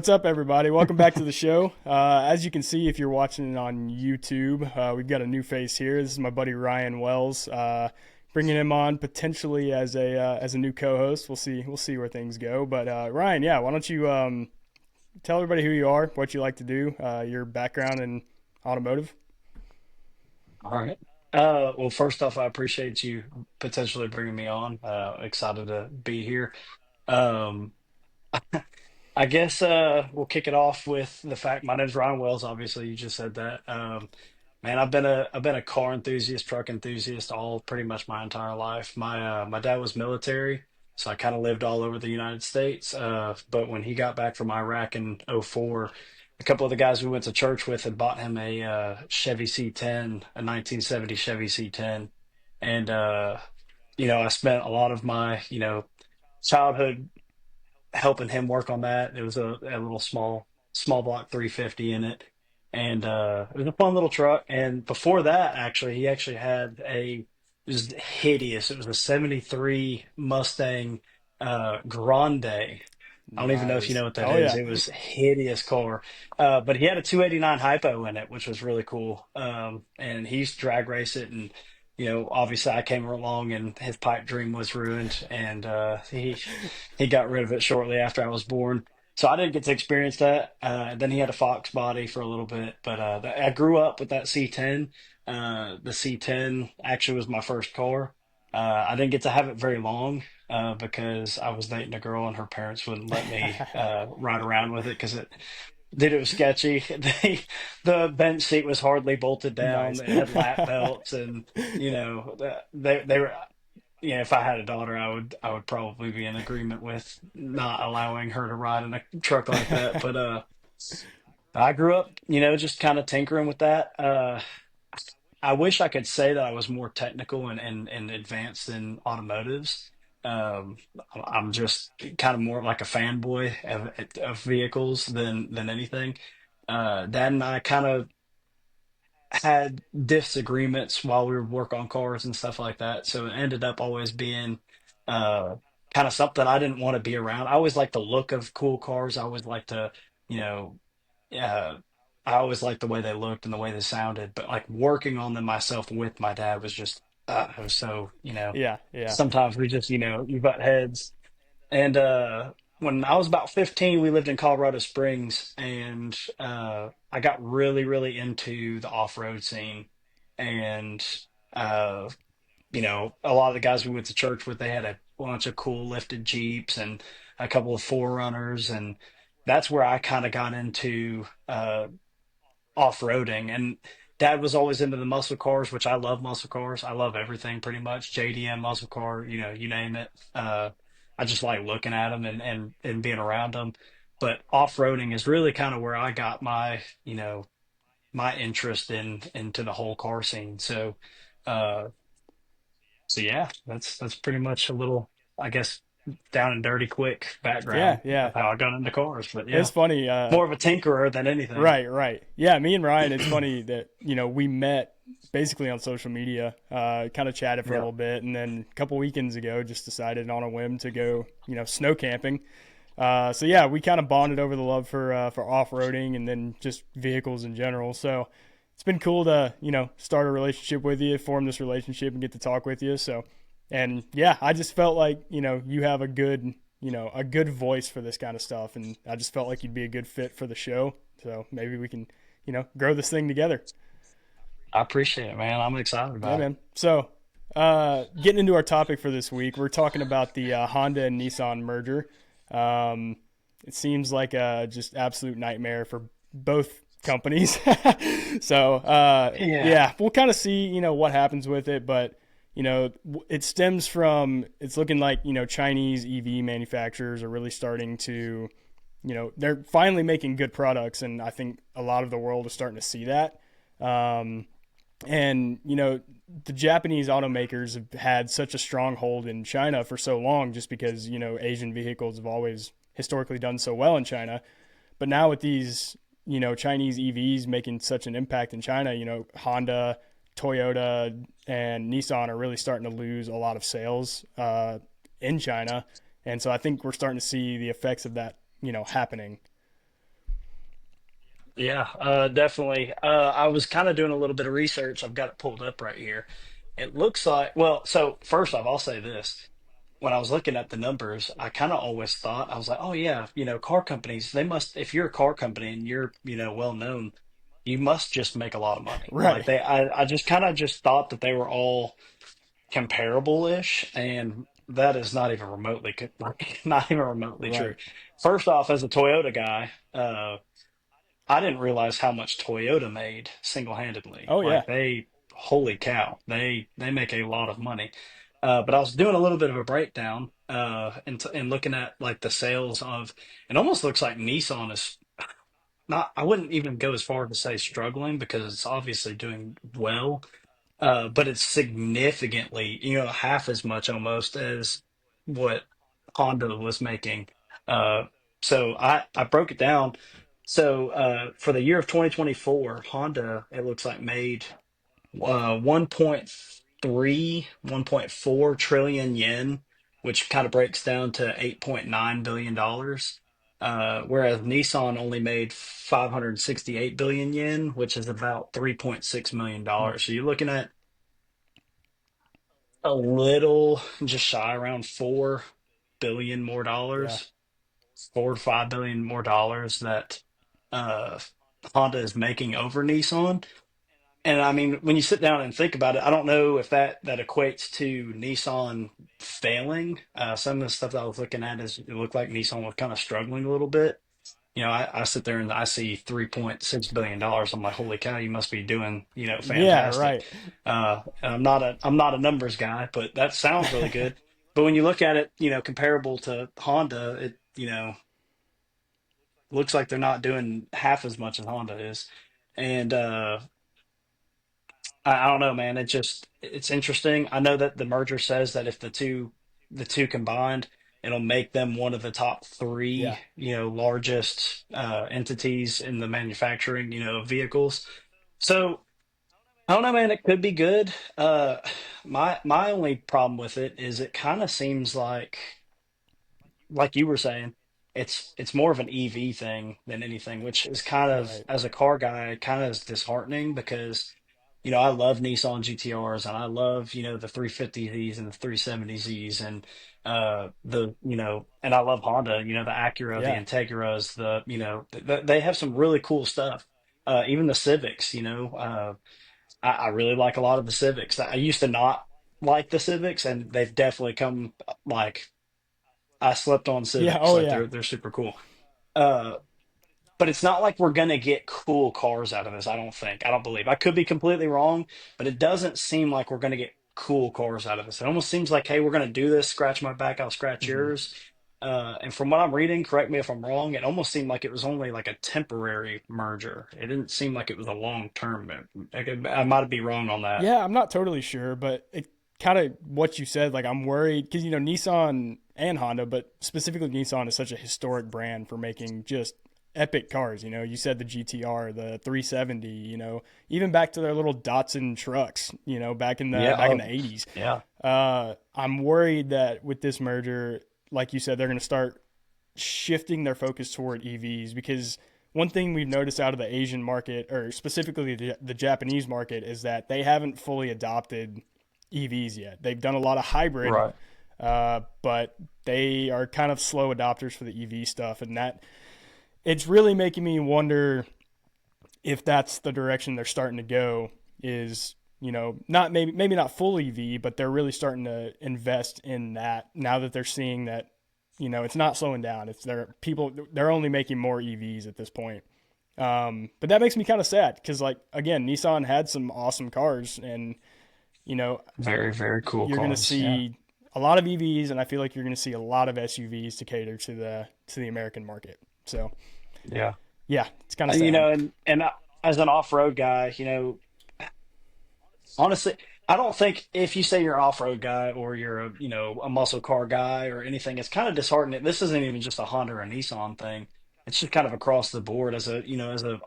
What's up, everybody? Welcome back to the show. As you can see, if you're watching it on YouTube, we've got a new face here. This is my buddy Ryan Wells. Bringing him on potentially as a new co-host. We'll see. We'll see where things go. But Ryan, yeah, why don't you tell everybody who you are, what you like to do, your background in automotive? All right. Well, first off, I appreciate you potentially bringing me on. Excited to be here. Um, I guess we'll kick it off with the fact my name's Ryan Wells. Obviously, you just said that. Man, I've been a car enthusiast, truck enthusiast, all pretty much my entire life. My dad was military, so I kind of lived all over the United States. But when he got back from Iraq in '04, a couple of the guys we went to church with had bought him a Chevy C10, a 1970 Chevy C10, and I spent a lot of my childhood helping him work on that. It was a little small block 350 in it, and it was a fun little truck. And before that, actually, he actually had it was hideous. It was a '73 Mustang Grande. I don't even know if you Nice. know what that Oh is. yeah. It was a hideous car, but he had a 289 hypo in it, which was really cool. And he used to drag race it, and obviously I came along, and his pipe dream was ruined, and he got rid of it shortly after I was born. So I didn't get to experience that. Then he had a Fox body for a little bit, but I grew up with that C10. The C10 actually was my first car. I didn't get to have it very long because I was dating a girl and her parents wouldn't let me ride around with it because it was sketchy. The bench seat was hardly bolted down. Nice. It had lap belts, and they were. If I had a daughter, I would probably be in agreement with not allowing her to ride in a truck like that. But I grew up, just kind of tinkering with that. I wish I could say that I was more technical and advanced in automotives. Um, I'm just kind of more like a fanboy of vehicles than anything. Dad and I kind of had disagreements while we were work on cars and stuff like that. So it ended up always being uh, kind of something I didn't want to be around. I always liked the look of cool cars. I always liked to, you know, uh, I always liked the way they looked and the way they sounded. But like working on them myself with my dad was just, it was so, Yeah, yeah. sometimes we just, you butt heads. And when I was about 15, we lived in Colorado Springs, and I got really, really into the off-road scene. And uh, a lot of the guys we went to church with, they had a bunch of cool lifted Jeeps and a couple of Forerunners, and that's where I kind of got into off-roading. And Dad was always into the muscle cars, which I love muscle cars. I love everything pretty much. JDM muscle car, you name it. I just like looking at them and being around them. But off-roading is really kind of where I got my interest into the whole car scene. Uh, so yeah, that's pretty much a little, I guess, down and dirty, quick Yeah, background yeah. of how I got into cars. But It's yeah, funny. more of a tinkerer than anything. Right, right. Yeah, me and Ryan, it's funny that, we met basically on social media, kind of chatted for a Yeah. little bit, and then a couple weekends ago just decided on a whim to go, snow camping. So yeah, we kind of bonded over the love for off-roading and then just vehicles in general. So it's been cool to, start a relationship with you, form this relationship and get to talk with you. So, and yeah, I just felt like, you have a good voice for this kind of stuff. And I just felt like you'd be a good fit for the show. So maybe we can, grow this thing together. I appreciate it, man. I'm excited Yeah, about it. man. So, getting into our topic for this week, we're talking about the Honda and Nissan merger. Um, it seems like a just absolute nightmare for both companies. So, Yeah. yeah, we'll kind of see, what happens with it. But, it stems from, it's looking like, Chinese EV manufacturers are really starting to, they're finally making good products. And I think a lot of the world is starting to see that. Um, and the Japanese automakers have had such a strong hold in China for so long, just because Asian vehicles have always historically done so well in China. But now with these Chinese EVs making such an impact in China, Honda, Toyota, and Nissan are really starting to lose a lot of sales in China. And so I think we're starting to see the effects of that happening. Yeah, definitely. I was kind of doing a little bit of research. I've got it pulled up right here. It looks like, well, so first off, I'll say this. When I was looking at the numbers, I kind of always thought, I was like, oh yeah, car companies, they must, if you're a car company and you're, well known, you must just make a lot of money. Like Right. I just kind of just thought that they were all comparable-ish, and that is not even remotely, like, not even remotely true. Right. First off, as a Toyota guy, I didn't realize how much Toyota made single-handedly. Oh yeah. Like holy cow, they make a lot of money. But I was doing a little bit of a breakdown, and looking at like the sales of. It almost looks like Nissan is not. I wouldn't even go as far to say struggling because it's obviously doing well, but it's significantly, half as much almost as what Honda was making. Uh, so I broke it down. So for the year of 2024, Honda, it looks like made 1.4 trillion yen, which kind of breaks down to $8.9 billion. Whereas Nissan only made 568 billion yen, which is about Mm. $3.6 million. So you're looking at a little just shy around 4 billion more Yeah. dollars, 4 to 5 billion more dollars that uh, Honda is making over Nissan. And I mean, when you sit down and think about it, I don't know if that equates to Nissan failing. Some of the stuff that I was looking at is it looked like Nissan was kind of struggling a little bit. I sit there and I see $3.6 billion. I'm like, holy cow, you must be doing, Yeah. fantastic. Right. And I'm not a numbers guy, but that sounds really good. But when you look at it, comparable to Honda, it, looks like they're not doing half as much as Honda is. And I don't know, man. It's interesting. I know that the merger says that if the two combined, it'll make them one of the top three, Yeah. largest entities in the manufacturing, of vehicles. So I don't know, man. It could be good. My only problem with it is it kind of seems like you were saying, it's more of an EV thing than anything, which is kind of, Right. as a car guy, kind of is disheartening because, I love Nissan GTRs and I love, the 350Zs and the 370Zs and and I love Honda, the Acura, the Yeah. Integras, they have some really cool stuff. Even the Civics, I really like a lot of the Civics. I used to not like the Civics, and they've definitely come, like, I slept on Yeah. Civics. Oh Like yeah. they're super cool. Uh, but it's not like we're gonna get cool cars out of this. I don't think. I don't believe. I could be completely wrong, but it doesn't seem like we're gonna get cool cars out of this. It almost seems like, hey, we're gonna do this. Scratch my back, I'll scratch Hmm. yours. And from what I'm reading, correct me if I'm wrong, it almost seemed like it was only like a temporary merger. It didn't seem like it was a long term. I might be wrong on that. Yeah. I'm not totally sure, but it kind of what you said. Like I'm worried because Nissan and Honda, but specifically Nissan is such a historic brand for making just epic cars. You said the GTR, the 370. Even back to their little Datsun trucks. Back in the Yeah. back in the 80s. Yeah. I'm worried that with this merger, like you said, they're going to start shifting their focus toward EVs because one thing we've noticed out of the Asian market, or specifically the Japanese market, is that they haven't fully adopted EVs yet. They've done a lot of hybrid, Right. but they are kind of slow adopters for the EV stuff, and that it's really making me wonder if that's the direction they're starting to go. Is not maybe not full EV, but they're really starting to invest in that now that they're seeing that it's not slowing down. It's they're only making more EVs at this point. But that makes me kind of sad because, like, again, Nissan had some awesome cars, and you know Very, very cool you're going to cars. Yeah. see a lot of EVs, and I feel like you're going to see a lot of SUVs to cater to the American market. So Yeah. yeah, it's kind of You sad. know, and as an off-road guy, honestly, I don't think if you say you're an off-road guy or you're a muscle car guy or anything, it's kind of disheartening. This isn't even just a Honda or a Nissan thing. It's just kind of across the board as an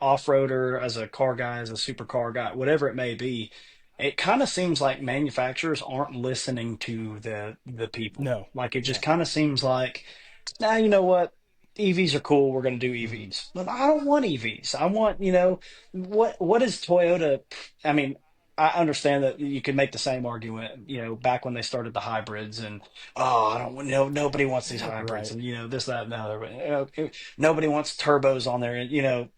off-roader, as a car guy, as a supercar guy, whatever it may be. It kind of seems like manufacturers aren't listening to the people. No, Like it just no, kind of seems like, nah, you know what? EVs are cool. We're going to do Hmm. EVs, but I don't want EVs. I want, what is Toyota? I mean, I understand that you could make the same argument, back when they started the hybrids and, oh, I don't want, nobody wants these hybrids Right. and, this, that, and the other. Nobody wants turbos on there. And,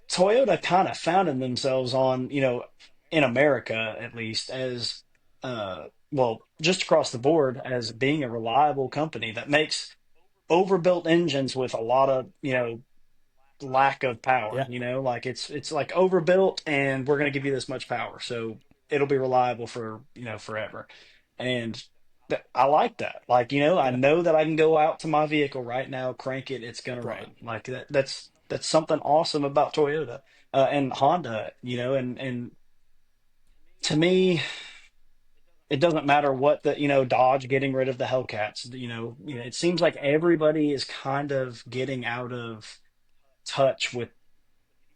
Toyota kind of founded themselves on, in America at least, as, well, just across the board, as being a reliable company that makes overbuilt engines with a lot of, lack of power. Yeah. Like it's like overbuilt, and we're going to give you this much power, so it'll be reliable for, forever. And I like that. Like, I Yeah. know that I can go out to my vehicle right now, crank it, it's going to Right. run. Like that's something awesome about Toyota, and Honda. And to me, it doesn't matter what the, Dodge getting rid of the Hellcats. It seems like everybody is kind of getting out of touch with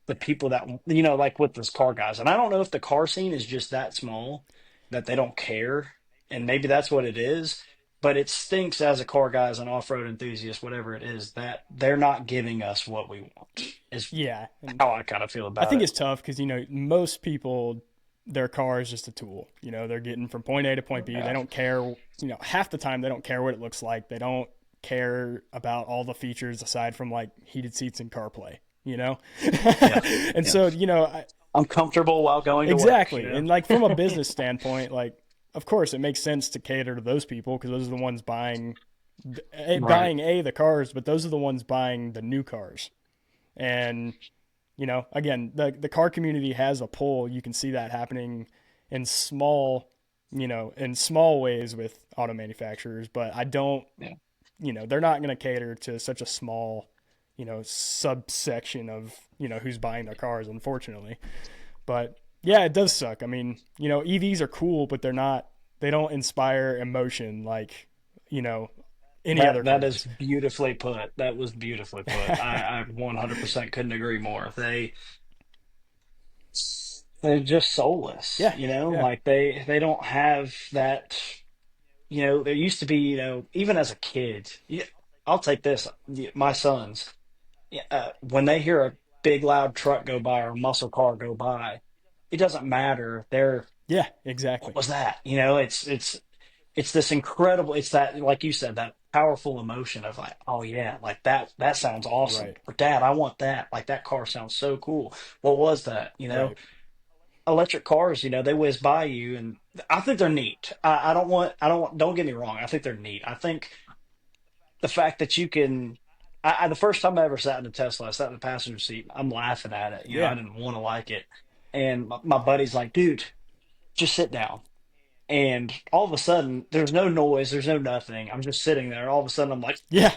the people that, like with this car guys. And I don't know if the car scene is just that small that they don't care, and maybe that's what it is. But it stinks as a car guy, as an off-road enthusiast, whatever it is, that they're not giving us what we want. Is Yeah. And how I kind of feel I about think it. it's tough because, most people, their car is just a tool. They're getting from point A to point B. They Yeah, don't care, half the time they don't care what it looks like. They don't care about all the features aside from like heated seats and CarPlay, you know? yeah, And yeah. so, I'm comfortable while going to work. exactly. And like from a business standpoint, like, of course, it makes sense to cater to those people because those are the ones Right. buying the cars, but those are the ones buying the new cars. And again, the car community has a pull. You can see that happening in small ways with auto manufacturers, but I don't, Yeah. they're not going to cater to such a small, subsection of, who's buying their cars, unfortunately. But yeah, it does suck. I mean, EVs are cool, but they don't inspire emotion like, you know, any other That car is does. beautifully put. That was beautifully put. I 100% couldn't agree more. They're just soulless, Yeah, yeah, like they don't have that. There used to be, even as a kid, yeah, I'll take this. My sons, yeah, when they hear a big loud truck go by or a muscle car go by, it doesn't matter. yeah, What exactly. was that? It's this incredible. It's that, like you said, that powerful emotion of like, oh yeah, like that sounds awesome. Right, Or Dad, I want that. Like that car sounds so cool. What was that? right. Electric cars, they whiz by you, and I think they're neat. Don't get me wrong. I think they're neat. I think the fact that you can, the first time I ever sat in a Tesla, I sat in the passenger seat. I'm laughing at it. I Yeah, didn't want to like it. And my buddy's like, dude, just sit down. And all of a sudden, there's no noise, there's no nothing. I'm just sitting there. All of a sudden, I'm yeah.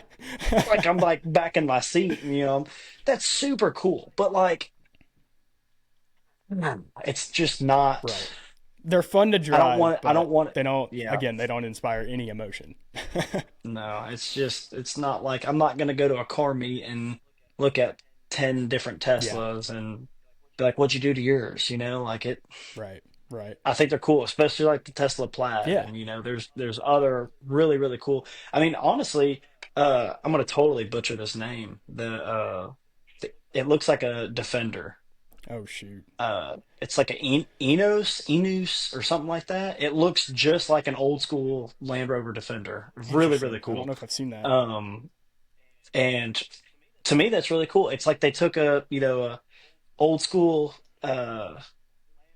like I'm like back in my seat. And, that's super cool. But like, it's just not. Right. They're fun to drive, I don't but want. they don't. Yeah. Again, they don't inspire any emotion. No, it's not like I'm not gonna go to a car meet and look at 10 different Yeah. Teslas and be like, what'd you do to yours? Like it. Right. Right. I think they're cool, especially like the Tesla Plaid, Yeah. and there's other really really cool. I mean, honestly, I'm gonna totally butcher this name. It looks like a Defender. Oh shoot. It's like a Enos or something like that. It looks just like an old school Land Rover Defender. Really really Interesting. I don't cool. know if I've seen that. Um, and to me, that's really cool. It's like they took a old school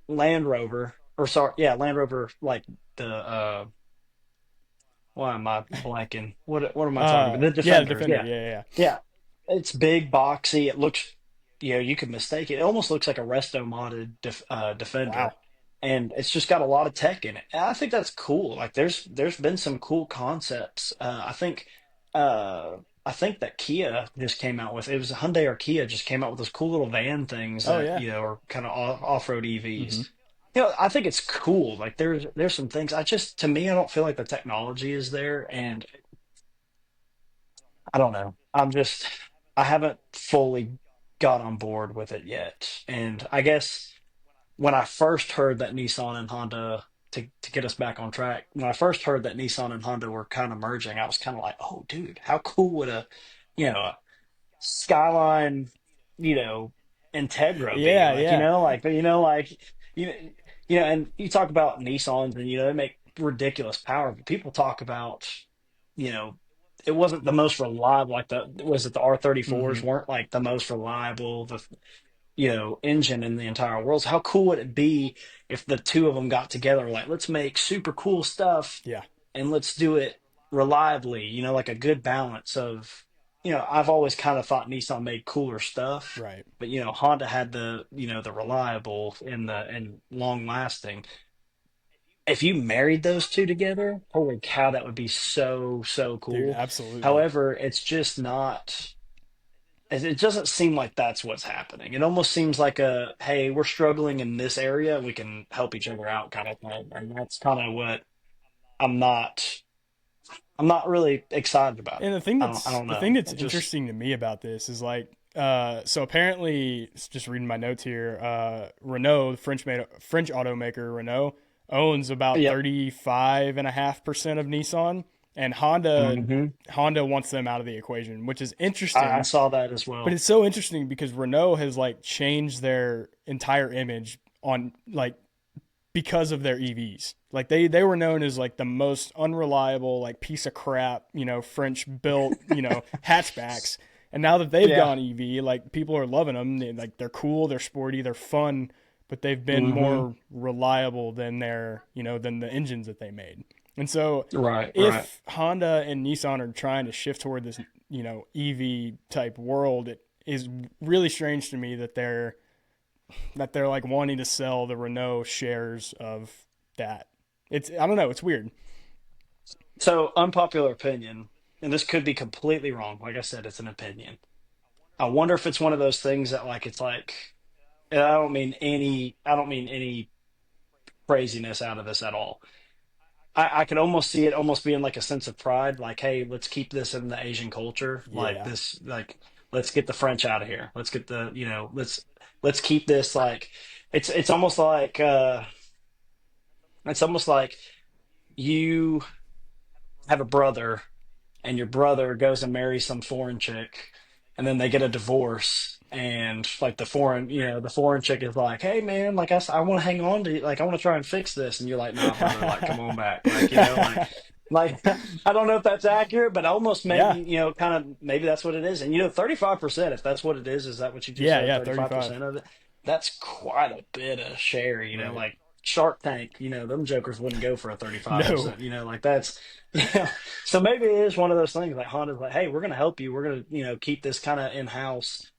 Land Rover, or sorry, yeah, Land Rover, like the why am I blanking? What am I talking about? The Yeah, the Defender, Defender. yeah, Yeah, yeah, yeah. It's big, boxy. It looks, you could mistake it. It almost looks like a resto modded yeah. Wow. Defender, and it's just got a lot of tech in it. And I think that's cool. Like there's been some cool concepts. Uh, I think that Kia just came out with, it was Hyundai or Kia just came out with those cool little van things Oh that yeah. are kind of off-road EVs. Mm-hmm. I think it's cool. Like there's some things, I just, to me, I don't feel like the technology is there, and I don't know. I haven't fully got on board with it yet. And I guess when I first heard that Nissan and Honda, to get us back on track, when I first heard that Nissan and Honda were kind of merging, I was kind of like, oh, dude, how cool would a you know, Skyline, you know, Integra be? Yeah, Like, yeah. you know, and you talk about Nissans and, they make ridiculous power, but people talk about, you know, it wasn't the most reliable, like was it the R34s Hmm. weren't like the most reliable, engine in the entire world. So how cool would it be if the two of them got together, like, let's make super cool stuff Yeah, and let's do it reliably, like a good balance of, I've always kind of thought Nissan made cooler stuff, right. but Honda had the reliable and long lasting. If you married those two together, holy cow, that would be so, so Dude, cool. absolutely. However, it's just not, it doesn't seem like that's what's happening. It almost seems like hey, we're struggling in this area, we can help each other out kind of thing. And that's kind of what I'm not I'm not really excited about it. And the thing I that's don't the thing know. that's It just interesting to me about this is like so apparently just reading my notes here, Renault, the French automaker Renault owns about Yep. 35.5% of Nissan, and Hmm. Honda wants them out of the equation, which is I interesting. saw that as But well. it's so interesting because Renault has like changed their entire image on like because of their EVs. Like they were known as like the most unreliable like piece of crap, French built, hatchbacks. And now that they've Yeah. gone EV, like people are loving them. Like they're cool, they're sporty, they're fun, but they've been Hmm. more reliable than than the engines that they made. And so Right, right. if Honda and Nissan are trying to shift toward this, EV type world, it is really strange to me that they're like wanting to sell the Renault shares of that. It's I don't know, it's weird. So unpopular opinion, and this could be completely wrong. Like I said, it's an opinion. I wonder if it's one of those things that like it's like, and I don't mean any craziness out of this at all. I could almost see it almost being like a sense of pride, like, hey, let's keep this in the Asian culture, like Yeah. this, like let's get the French out of here. Let's get let's keep this like it's almost like it's almost like you have a brother and your brother goes and marries some foreign chick and then they get a divorce and like the foreign chick is like, hey man, like I want to hang on to you, like I want to try and fix this, and you're like, nah brother, like come on back, like like I don't know if that's accurate, but almost maybe Yeah. kind of maybe that's what it is. And 35%, if that's what it is that what you just Yeah, said, yeah, 35. 35% of it? That's quite a bit of share, Right. like Shark Tank, them jokers wouldn't go for a No. 35%, like that's so maybe it is one of those things like Honda's like, hey, we're going to help you. We're going to, keep this kind of in house.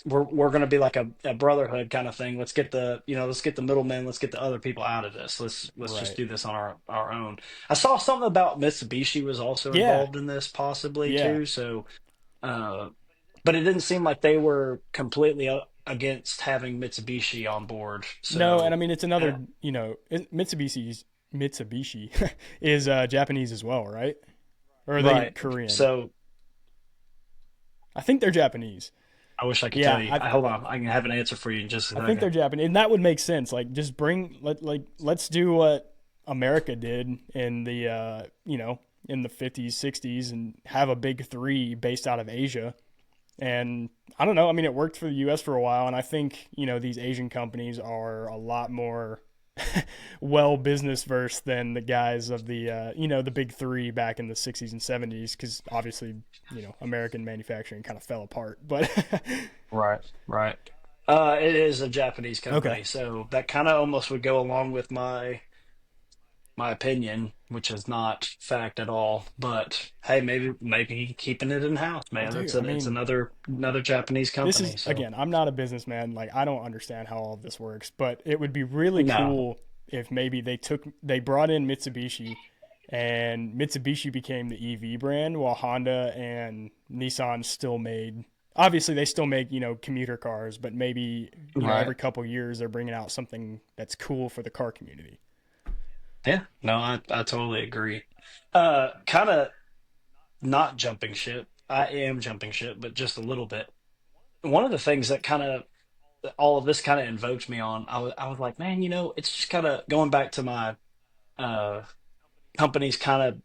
We're going to be like a brotherhood kind of thing. Let's get the middlemen. Let's get the other people out of this. Let's just Right. do this on our own. I saw something about Mitsubishi was also Yeah. involved in this possibly Yeah. too. So, uh, but it didn't seem like they were completely against having Mitsubishi on board. No, and I So, mean it's uh, another, Mitsubishi is Japanese as well, right? Or are they right. Korean? So I think they're Japanese. I wish I could tell Yeah, you. Hold on. I can have an answer for you in just a I think second. they're Japanese, and that would make sense. Like, just let's do what America did in the in the 50s, 60s, and have a big three based out of Asia. And I don't know. I mean, it worked for the U.S. for a while, and I think these Asian companies are a lot more well business versed than the guys of the the big three back in the 60s and 70s, because obviously American manufacturing kind of fell apart. But Right, right. It is a Japanese okay, company, so that kind of almost would go along with my opinion, which is not fact at all. But hey, maybe keeping it in house, well, man. dude. It's I it's mean, another Japanese this company. is So again, I'm not a businessman. Like, I don't understand how all of this works, but it would be really no, cool if maybe they brought in Mitsubishi, and Mitsubishi became the EV brand while Honda and Nissan still made. Obviously, they still make commuter cars, but maybe right? every couple years they're bringing out something that's cool for the car community. Yeah, no, I totally agree. Kind of not jumping ship. I am jumping ship, but just a little bit. One of the things that kind of all of this kind of invoked me on, I was like, man, it's just kind of going back to my uh companies kind of,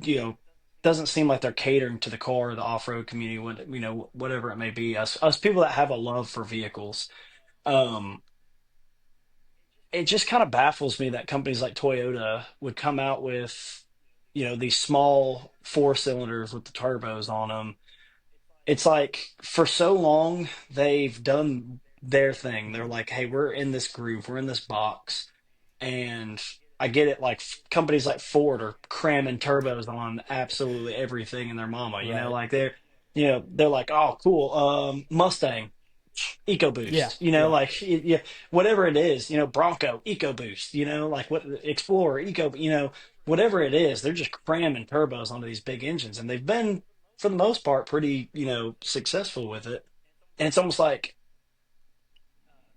you know, doesn't seem like they're catering to the car or the off-road community, when, whatever it may be, us people that have a love for vehicles. Um, it just kind of baffles me that companies like Toyota would come out with, these small four cylinders with the turbos on them. It's like for so long they've done their thing. They're like, hey, we're in this groove, we're in this box. And I get it, like companies like Ford are cramming turbos on absolutely everything in their mama, Right. like they're like, oh, cool, Mustang, Yeah. EcoBoost, Yeah. like yeah, whatever it is, Bronco, EcoBoost, like what Explorer, whatever it is, they're just cramming turbos onto these big engines, and they've been, for the most part, pretty, successful with it. And it's almost like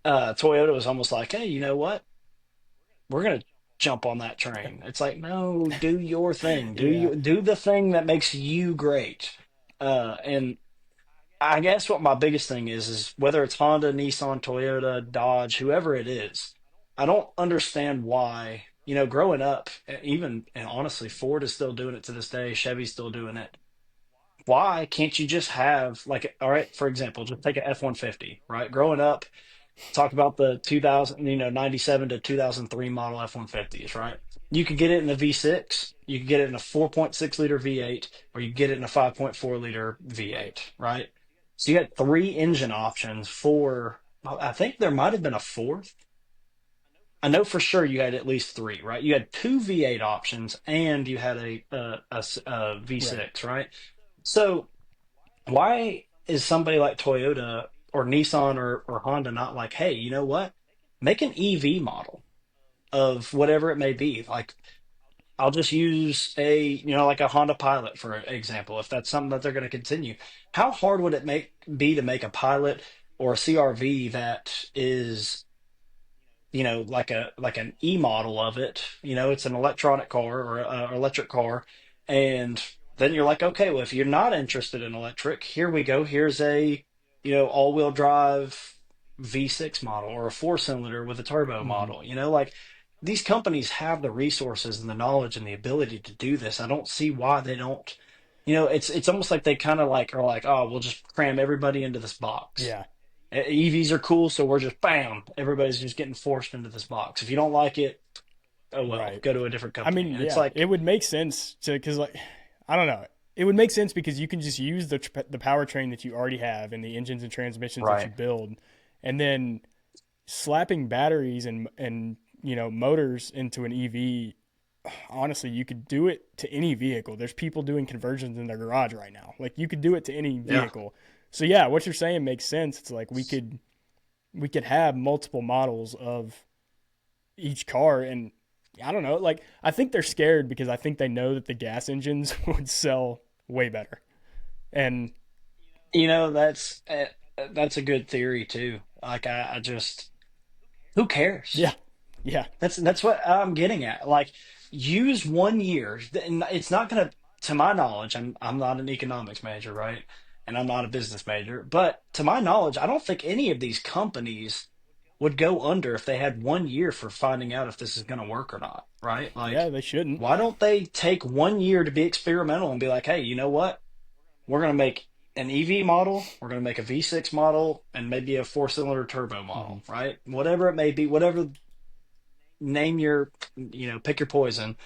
Toyota was almost like, hey, you know what? We're gonna jump on that train. It's like, no, do your thing. Yeah. Do the thing that makes you great. And I guess what my biggest thing is whether it's Honda, Nissan, Toyota, Dodge, whoever it is, I don't understand why, growing up, even, and honestly, Ford is still doing it to this day, Chevy's still doing it. Why can't you just have, like, all right, for example, just take an F-150, right? Growing up, talk about the 2000, 97 to 2003 model F-150s, right? You could get it in a V6, you could get it in a 4.6 liter V8, or you get it in a 5.4 liter Right. V8, right? So you had three engine options for, I think there might have been a fourth. I know for sure you had at least three, right? You had two V8 options and you had a Right. V6, right? So why is somebody like Toyota or Nissan or Honda not like, hey, you know what? Make an EV model of whatever it may be. Like, I'll just use like a Honda Pilot, for example, if that's something that they're going to continue. How hard would it be to make a Pilot or a CRV that is, like an E model of it? It's an electronic car or a electric car, and then you're like, okay, well, if you're not interested in electric, here we go. Here's a, all-wheel drive V6 model or a four-cylinder with a turbo Hmm. model. Like these companies have the resources and the knowledge and the ability to do this. I don't see why they don't. It's almost like they kind of like are like, oh, we'll just cram everybody into this box. Yeah. EVs are cool, so we're just bam, everybody's just getting forced into this box. If you don't like it, oh well, Right. go to a different I company. mean, And it's yeah, it like, would make sense to because like I don't know. It would make sense because you can just use the powertrain that you already have and the engines and transmissions that you right, build, and then slapping batteries and motors into an EV. Honestly, you could do it to any vehicle. There's people doing conversions in their garage right now. Like you could do it to any yeah, vehicle. So yeah, what you're saying makes sense. It's like we could have multiple models of each car, and I don't know, like I think they're scared because I think they know that the gas engines would sell way better. And that's a good theory too. Like I just, who yeah, cares? yeah, That's what I'm getting at. Like, use 1 year. And it's not gonna, to my knowledge, I'm not an economics major, right? And I'm not a business major, but to my knowledge, I don't think any of these companies would go under if they had 1 year for finding out if this is gonna work or not, right? yeah, Like, they shouldn't. why don't they take 1 year to be experimental and be like, hey, you know what? We're gonna make an EV model, we're gonna make a V6 model, and maybe a four-cylinder turbo Hmm. model, right? Whatever it may be, whatever, name your, pick your poison,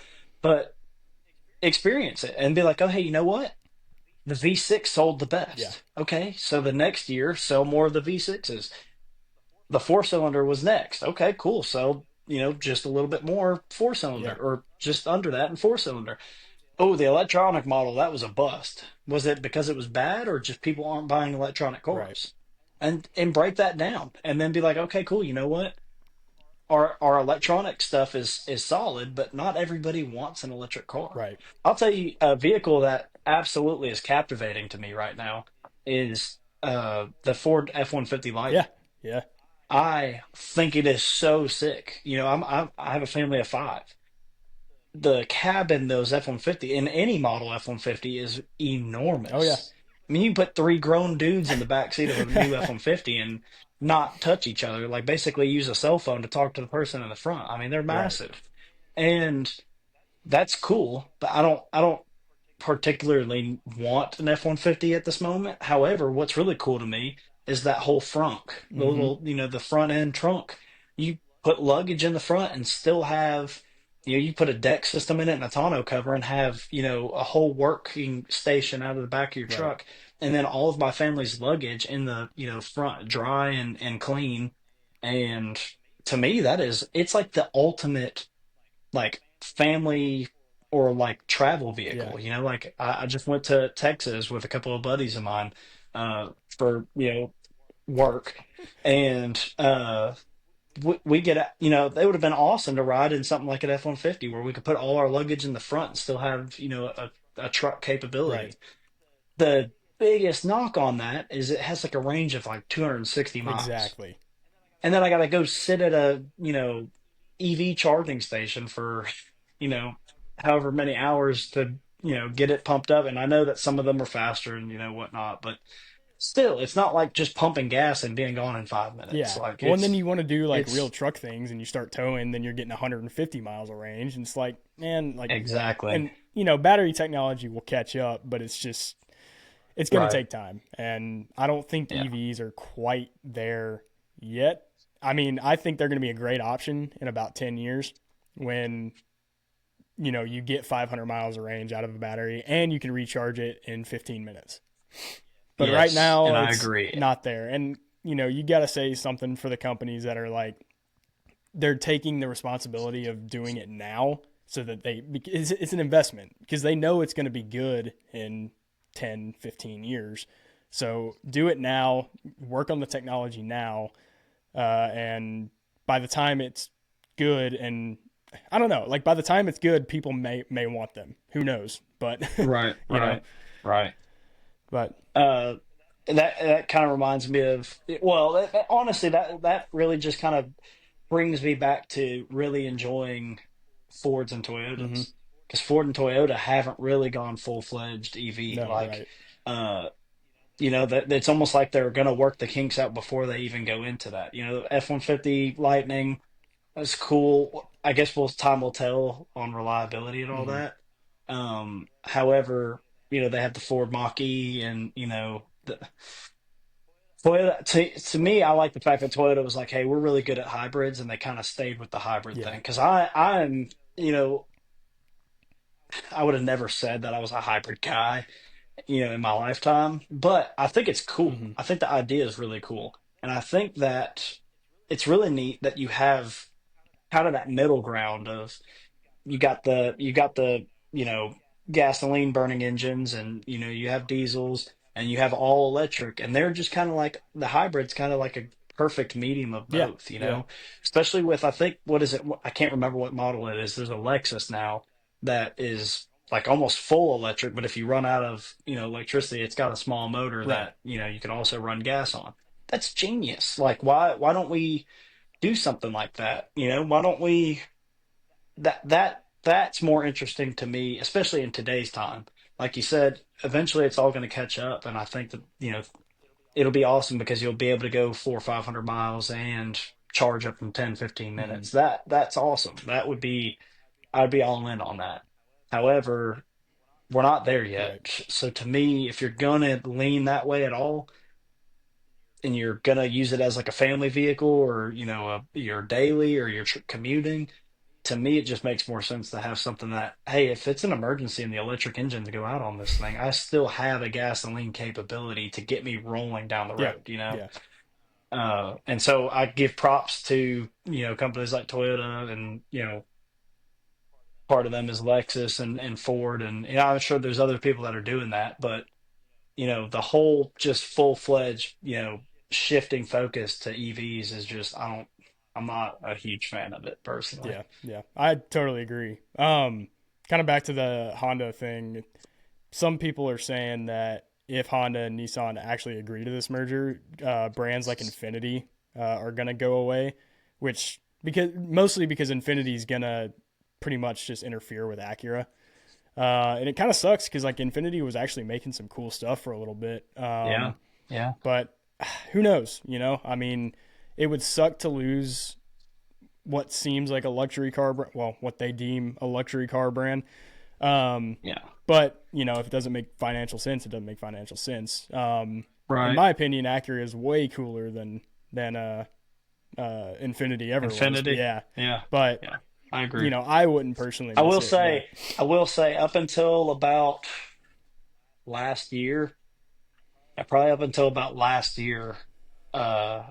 but experience it and be like, oh, hey, you know what? The V6 sold the Yeah, best. Okay, so the next year, sell more of the V6s. The four cylinder was next. Okay, cool. So, just a little bit more four cylinder yeah, or just under that in four cylinder. Oh, the electronic model, that was a bust. Was it because it was bad or just people aren't buying electronic right, cars? And break that down and then be like, okay, cool. You know what? Our electronic stuff is solid, but not everybody wants an electric car. right. I'll tell you a vehicle that absolutely is captivating to me right now is the Ford F-150 Yeah, Lightning. yeah, I think it is so sick. I have a family of five. The cab in those F-150 in any model F-150 is oh yeah. enormous. I mean, you can put three grown dudes in the back seat of a new F-150 and not touch each other, like basically use a cell phone to talk to the person in the front. I mean, they're Right. massive. And that's cool, but I don't particularly want an F-150 at this moment. However, what's really cool to me is that whole frunk, the Mm-hmm. little, the front end trunk. You put luggage in the front and still have, you put a deck system in it and a tonneau cover and have, a whole working station out of the back of your Right. truck. And then all of my family's luggage in the, front, dry and clean. And to me, it's like the ultimate like family or like travel Yeah. vehicle. Like I just went to Texas with a couple of buddies of mine for work, and we get they would have been awesome to ride in something like an F-150 where we could put all our luggage in the front and still have a truck Right. capability. The biggest knock on that is it has like a range of like 260 miles. Exactly. And then I got to go sit at a, EV charging station for, you know, however many hours to, get it pumped up. And I know that some of them are faster and, whatnot, but still, it's not like just pumping gas and being gone in 5 minutes. Yeah. Like Well, and then you want to do like real it's truck things and you start towing, then you're getting 150 miles of range. And it's like, man, like, exactly and, battery technology will catch up, but it's just, it's going to right. take time. And I don't think Yeah. EVs are quite there yet. I mean, I think they're going to be a great option in about 10 years when, you get 500 miles of range out of a battery and you can recharge it in 15 minutes. But right Yes. now, And I it's agree. not there. And, you got to say something for the companies that are like, they're taking the responsibility of doing it now so that it's an investment because they know it's going to be good in 10, 15 years. So do it now, work on the technology now, and by the time it's good, and I don't know, like by the time it's good, people may want them. Who knows? But Right, you know, right, right. but Uh, that kind of reminds me of, well, honestly, that really just kind of brings me back to really enjoying Fords and mm-hmm. Toyotas, because Ford and Toyota haven't really gone full-fledged EV. No, Like, right, uh, that it's almost like they're going to work the kinks out before they even go into that. F-150 Lightning is cool. I guess time will tell on reliability and all mm-hmm. that. However, they have the Ford Mach-E and, Toyota, to me, I like the fact that Toyota was like, "Hey, we're really good at hybrids," and they kind of stayed with the hybrid Yeah, thing. Because I'm, I would have never said that I was a hybrid guy, in my lifetime, but I think it's cool. mm-hmm. I think the idea is really cool, and I think that it's really neat that you have kind of that middle ground of you got the gasoline burning engines, and you have diesels and you have all electric, and they're just kind of like the hybrids, kind of like a perfect medium of Yeah, both, yeah, especially with, I think, what is it, I can't remember what model it is. There's a Lexus now that is like almost full electric, but if you run out of electricity, it's got a small motor right. that you can also run gas on. That's genius. Like, why don't we do something like that? Why don't we that's more interesting to me, especially in today's time. Like you said, eventually it's all going to catch up, and I think that it'll be awesome because you'll be able to go 400 or 500 miles and charge up in 10, 15 Mm-hmm. minutes. That's awesome. I'd be all in on that. However, we're not there yet. Right. So to me, if you're gonna lean that way at all, and you're gonna use it as like a family vehicle, or your daily, or your commuting, to me, it just makes more sense to have something that, hey, if it's an emergency and the electric engines go out on this thing, I still have a gasoline capability to get me rolling down the Yeah, road. yeah, And so I give props to, companies like Toyota, and, part of them is Lexus and Ford. And, I'm sure there's other people that are doing that, but, the whole just full-fledged, shifting focus to EVs is just, I'm not a huge fan of it personally. yeah, yeah. I totally agree. Kind of back to the Honda thing. Some people are saying that if Honda and Nissan actually agree to this merger, brands like Infinity are gonna go away, which mostly because Infinity's gonna pretty much just interfere with Acura. And it kind of sucks because like Infinity was actually making some cool stuff for a little bit. Yeah. Yeah. But who knows? I mean, it would suck to lose what seems like a luxury car, well, what they deem a luxury car brand. Yeah. But if it doesn't make financial sense, it doesn't make financial sense. In Right. my opinion, Acura is way cooler than Infinity ever was. Infinity. Yeah, Yeah. but Yeah. I agree. I wouldn't personally I miss will it. But say, I will say, up until about last year, probably up until about last year, uh,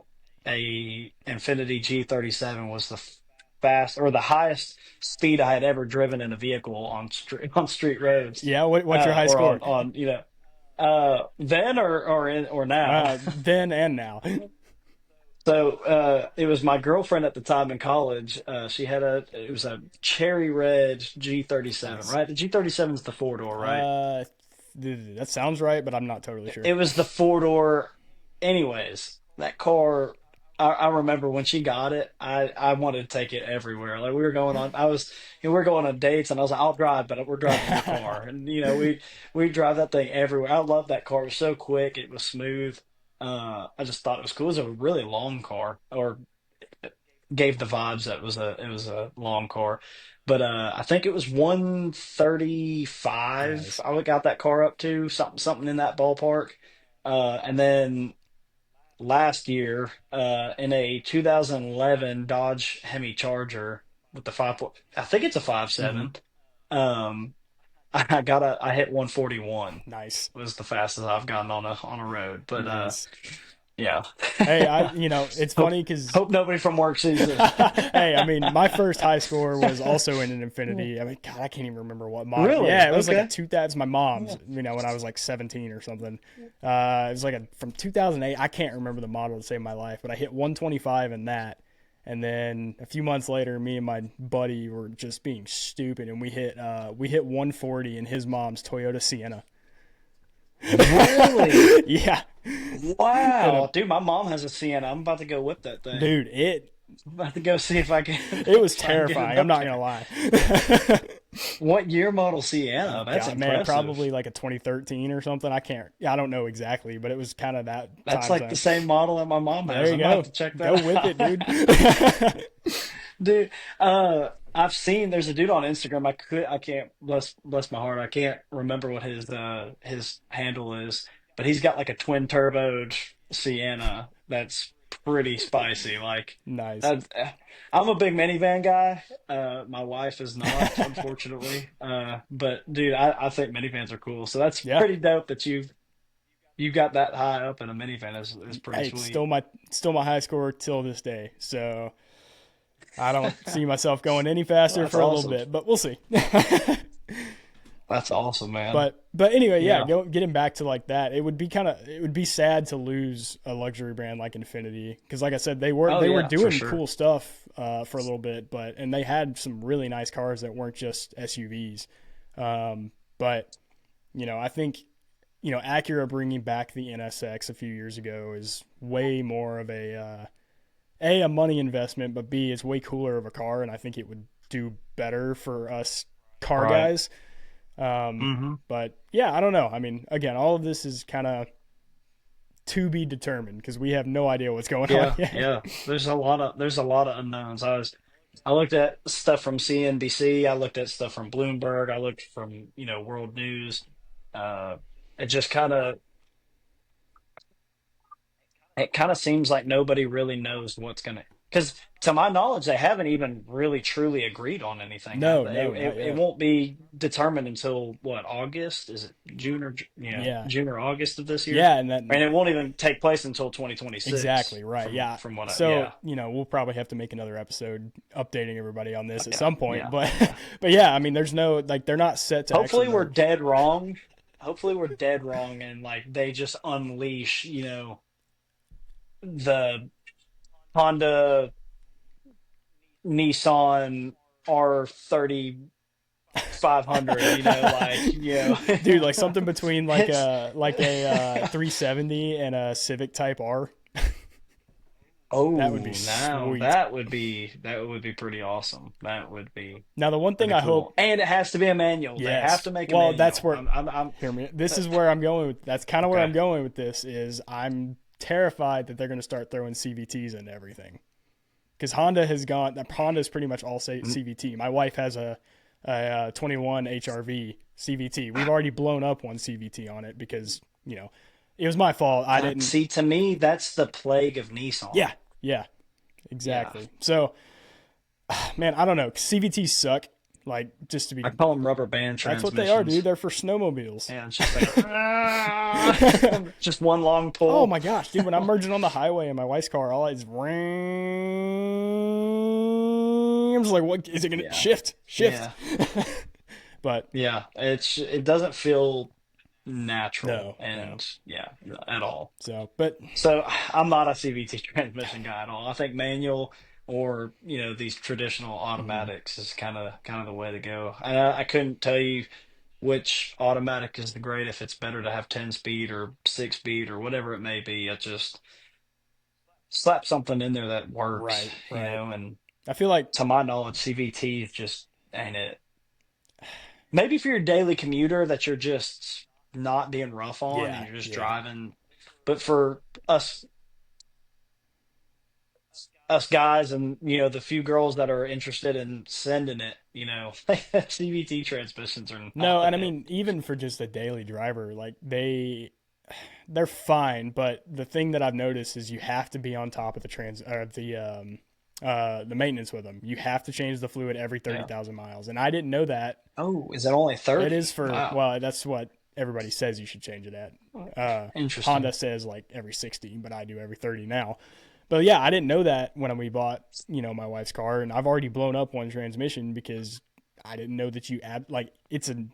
a Infinity G37 was the fast or the highest speed I had ever driven in a vehicle on street roads, yeah, what's your high or score? on then or now. Then and now. So it was my girlfriend at the time in college. She had it was a cherry red G37, Nice. right? The G37 is the four door, right? Uh, that sounds right, but I'm not totally sure. It was the four door. Anyways, that car, I remember when she got it, I wanted to take it everywhere. Like we were going on, we were going on dates, and I was like, I'll drive, but we're driving your car, and we drive that thing everywhere. I love that car. It was so quick, it was smooth. I just thought it was cool. It was a really long car, or gave the vibes that it was a long car. But I think it was 135. Nice. I got that car up to something in that ballpark. And then last year, in a 2011 Dodge Hemi Charger with the I think it's a Hmm. 5.7. Um, I hit 141 Nice. was the fastest I've gotten on a road. But Nice. yeah. Hey, it's Hope funny because hope nobody from work sees this. hey, I mean, my first high score was also in an Infinity. I mean, God, I can't even remember what model. Really? Yeah, it was like a Okay. 2000. My mom's. When I was like 17 or something. It was like from 2008. I can't remember the model to save my life, but I hit 125 in that. And then a few months later, me and my buddy were just being stupid, and we hit 140 in his mom's Toyota Sienna. Really? Yeah, and Wow. Dude, my mom has a Sienna. I'm about to go whip that thing. dude, I'm about to go see if I can it was if I can get it terrifying. I'm up not gonna there. lie. What year model Sienna? That's God, man, impressive. probably like a 2013 or something. I can't. I don't know exactly, but it was kind of that That's time like the zone. same model that my mom There has. you I'm gonna have go. to check Go that whip it, out. dude. Dude, I've seen there's a dude on Instagram. I can't bless my heart. I can't remember what his handle is, but he's got like a twin turboed Sienna that's pretty spicy. Like Nice. that, I'm a big minivan guy. My wife is not, unfortunately. But dude, I think minivans are cool. So that's Yeah. pretty dope that you got that high up in a minivan is pretty Hey, it's sweet. still my high score till this day. So I don't see myself going any faster That's for a little awesome. bit, but we'll see. That's awesome, man. But anyway, yeah, Yeah. getting back to like that, it would be sad to lose a luxury brand like Infinity because, like I said, they were Oh they were yeah, for doing sure. cool stuff for a little bit, and they had some really nice cars that weren't just SUVs. But I think Acura bringing back the NSX a few years ago is way more of a money investment, but B, it's way cooler of a car, and I think it would do better for us car Right. guys. Um, Hmm. but yeah, I don't know. I mean, again, all of this is kind of to be determined because we have no idea what's going on Yeah, yet. yeah. There's a lot of unknowns. I looked at stuff from CNBC. I looked at stuff from Bloomberg. I looked from World News. Uh, it just kind of seems like nobody really knows what's gonna. Because to my knowledge, they haven't even really truly agreed on anything, have No, they? no, not It yet. won't be determined until what, August? Is it June or Yeah, June or August of this year? yeah, and that And it won't even take place until 2026 exactly right. Yeah. from what I, So yeah. we'll probably have to make another episode updating everybody on this at Yeah, some point. yeah, But yeah. but yeah, I mean, there's no like they're not set to actually Hopefully we're merge. dead wrong. Hopefully we're dead wrong and like they just unleash, the Honda Nissan R3500, Dude, like something between like it's a 370 and a Civic Type R. That would be oh, now sweet. that would be pretty awesome. That would be Now the one thing pretty I cool. hope, And it has to be a manual. They have yes. to make a Well, that's manual. where I'm hear me. This is where I'm going with. That's kind of where I'm okay. going with this. Is I'm terrified that they're going to start throwing CVTs into everything because Honda's pretty much all say CVT. My wife has a 21 HRV CVT. We've already blown up one CVT on it because it was my fault. I That didn't. see to me, that's the plague of Yeah, Nissan. yeah, Yeah. exactly. So, man, I don't know. CVTs suck. Like, just to I be, call them rubber band that's what they are, dude. transmissions. They're for snowmobiles. And it's just like just one long Oh pull. my gosh, dude! When I'm merging on the highway in my wife's car, all I is I'm just like, what is it gonna Yeah. shift? Shift. Yeah. But Yeah. It doesn't feel natural no, no. and yeah, at all. So, but So I'm not a CVT transmission guy at all. I think manual or these traditional mhm. automatics is kind of the way to go. I couldn't tell you which automatic is the great if it's better to have 10 speed or 6 speed or whatever it may be. I just slap something in there that works, Right, right. and I feel like, to my knowledge, CVT just ain't it. Maybe for your daily commuter that you're just not being rough on and yeah, you're just yeah. driving. But for us guys and the few girls that are interested in sending it, CVT transmissions are No, not and I it. mean, even for just a daily driver, like they're fine. But the thing that I've noticed is you have to be on top of the the maintenance with them. You have to change the fluid every thirty Yeah. thousand miles, and I didn't know that. Oh, is it only It 30? is for, Wow. well, that's what everybody says you should change it at. Honda Interesting. says like every 60, but I do every 30 now. But yeah, I didn't know that when we bought, my wife's car, and I've already blown up one transmission because I didn't know that like it's a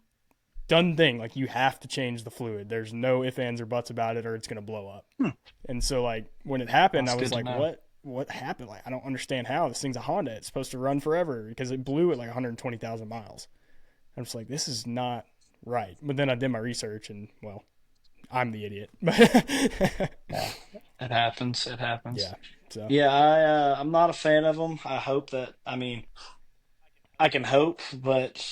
done thing. Like you have to change the fluid. There's no ifs, ands, or buts about it, or it's gonna blow up. Hmm. And so like when it happened, I That's was good to like, know. What happened? Like I don't understand how this thing's a Honda. It's supposed to run forever because it blew at like 120,000 miles. I'm just like, this is not right. But then I did my research, and well, I'm the idiot. Yeah, it happens. It happens. Yeah. So Yeah, I'm not a fan of them. I hope that I mean I can hope, but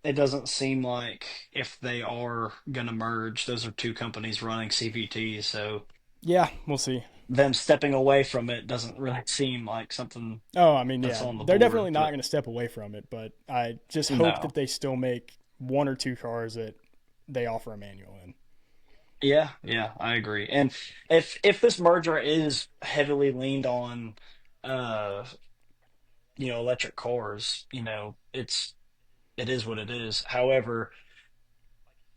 it doesn't seem like if they are gonna merge, those are two companies running CVTs, so yeah, we'll see. them stepping away from it doesn't really seem like something Oh, I mean, that's yeah, on the they're board. definitely not But going to step away from it, but I just hope that no. they still make one or two cars that they offer a manual in. Yeah, yeah, I agree. And if this merger is heavily leaned on uh electric cars, it is what it is. However,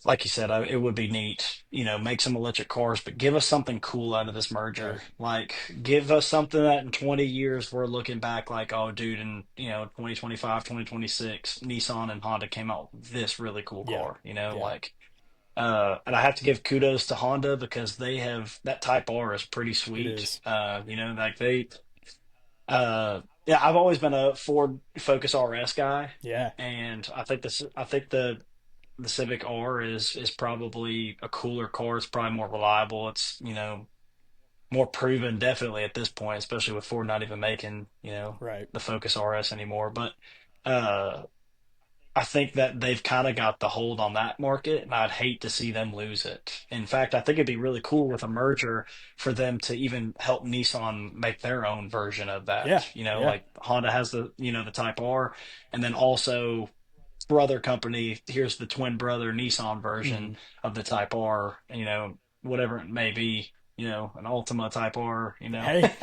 like you said, it would be neat, make some electric cars, but give us something cool out of this merger. Right. Like, give us something that in 20 years we're looking back like, oh, dude, in 2025, 2026, Nissan and Honda came out with this really cool Yeah. car. Yeah. Like, and I have to give kudos to Honda because they have that Type R is pretty It sweet. is. Like yeah, I've always been a Ford Focus RS guy, Yeah. and I think the Civic R is probably a cooler car. It's probably more reliable. It's more proven, definitely at this point, especially with Ford not even making Right. the Focus RS anymore. But uh, I think that they've kind of got the hold on that market, and I'd hate to see them lose it. In fact, I think it'd be really cool with a merger for them to even help Nissan make their own version of Yeah. that. Yeah. Like Honda has the Type R, and then also brother company, here's the twin brother Nissan version Hmm. of the Type R, whatever it may be, an Ultima Type R, Hey,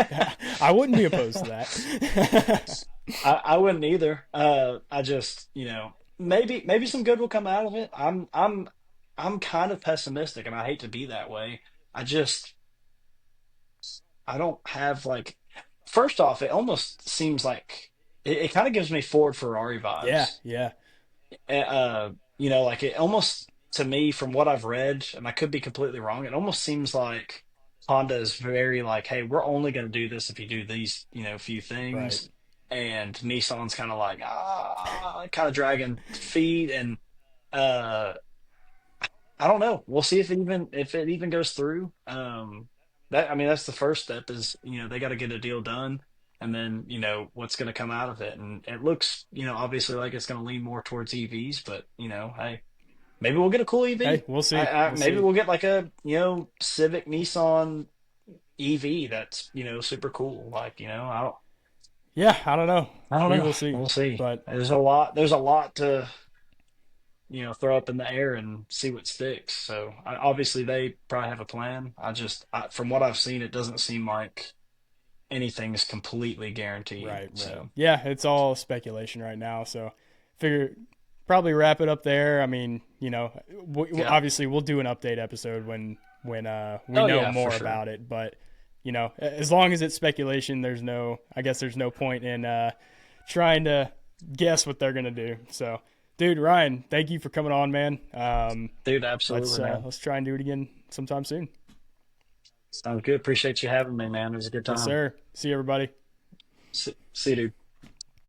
I wouldn't be opposed to that. I wouldn't either. I just, maybe some good will come out of it. I'm kind of pessimistic, and I hate to be that way. I just I don't have like. First off, it almost seems like it kind of gives me Ford Ferrari Yeah. vibes. Yeah. Like it almost to me from what I've read, and I could be completely wrong, it almost seems like Honda is very like, hey, we're only going to do this if you do these, few Right. things. And Nissan's kind of like, kind of dragging feet. And uh, I don't know. We'll see if it even goes through. I mean, that's the first step is, they got to get a deal done. And then, what's going to come out of it. And it looks, obviously like it's going to lean more towards EVs, but, hey, maybe we'll get a cool Hey, EV. we'll see. We'll Maybe see. we'll get like a Civic Nissan EV that's super cool. Like I don't. Yeah, I don't know. I don't We know. will see. We'll see. But There's a lot. There's a lot to throw up in the air and see what sticks. So obviously they probably have a plan. From what I've seen, it doesn't seem like anything is completely guaranteed. right, right. So Yeah, it's all speculation right now. So figure probably wrap it up there. I mean, yeah. obviously we'll do an update episode when we Oh know yeah, for more sure. about it. But as long as it's speculation, I guess there's no point in trying to guess what they're gonna do. So, dude, Ryan, thank you for coming on, man. Dude, Let's absolutely, man. let's try and do it again sometime soon. Sounds good. Appreciate you having me, man. It was a good Yes, time. sir. See you, everybody. See you, dude.